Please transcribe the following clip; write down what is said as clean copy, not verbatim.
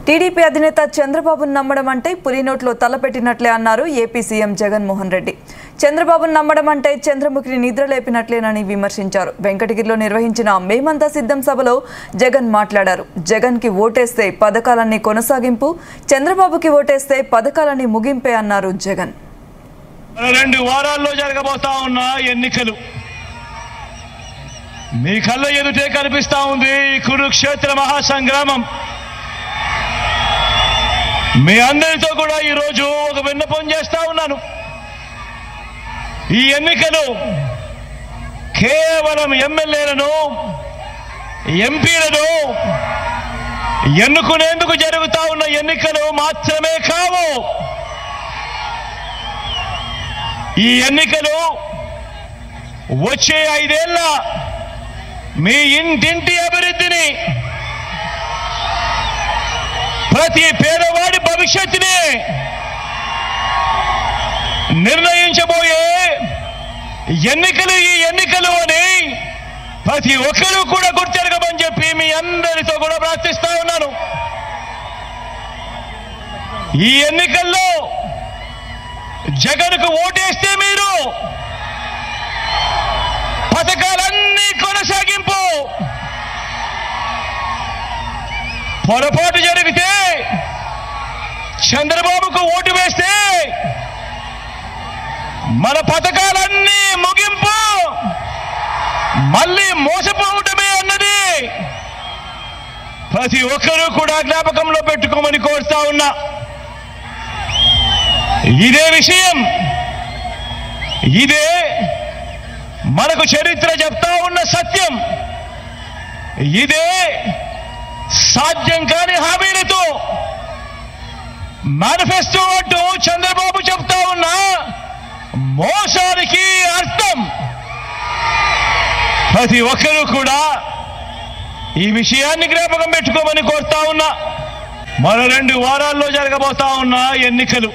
TDP అధినేత చంద్రబాబును నమ్మడం అంటే పులినోట్లో తలపెట్టినట్లే అన్నారు ఏపీ సీఎం జగన్మోహన్ రెడ్డి. చంద్రబాబును నమ్మడం అంటే చంద్రముఖిని నిద్రలేపినట్లేనని విమర్శించారు. వెంకటగిరిలో నిర్వహించిన మేమంతా సిద్ధం సభలో జగన్ మాట్లాడారు. జగన్కి ఓటేస్తే పథకాలన్నీ కొనసాగింపు, చంద్రబాబుకి ఓటేస్తే పథకాలన్నీ ముగింపే అన్నారు జగన్. 2 వారాల్లో జరగబోతా ఉన్న ఎన్నికలు మీ కళ్ళ ఎదుటే కనిపిస్తా ఉంది. కురుక్షేత్ర మహాసంగ్రామం. మీ అందరితో కూడా ఈరోజు ఒక విన్నపం చేస్తా ఉన్నాను. ఈ ఎన్నికలు కేవలం ఎమ్మెల్యేలను, ఎంపీలను ఎన్నుకునేందుకు జరుగుతా ఉన్న ఎన్నికలు మాత్రమే కావు. ఈ ఎన్నికలు వచ్చే 5 ఏళ్ల మీ ఇంటింటి అభివృద్ధిని, ప్రతి పేదవాడి భవిష్యత్తుని నిర్ణయించబోయే ఎన్నికలు ఈ ఎన్నికలు అని ప్రతి ఒక్కరూ కూడా గుర్తెరగమని చెప్పి మీ అందరితో కూడా ప్రార్థిస్తా ఉన్నాను. ఈ ఎన్నికల్లో జగన్కు ఓటేస్తే మీరు పథకాలన్నీ కొనసాగింపు, పొరపాటు జరిగితే చంద్రబాబుకు ఓటు వేస్తే మన పథకాలన్నీ ముగింపు, మళ్ళీ మోసపోవటమే అన్నది ప్రతి ఒక్కరూ కూడా జ్ఞాపకంలో పెట్టుకోమని కోరుతా ఉన్నా. ఇదే విషయం, ఇదే మనకు చరిత్ర చెప్తా ఉన్న సత్యం. ఇదే సాధ్యం కాని హామీలతో మేనిఫెస్టో అంటూ చంద్రబాబు చెప్తా ఉన్నా మోసానికి అర్థం. ప్రతి ఒక్కరూ కూడా ఈ విషయాన్ని జ్ఞాపకం పెట్టుకోమని కోరుతా ఉన్నా. మరో 2 వారాల్లో జరగబోతా ఉన్న ఎన్నికలు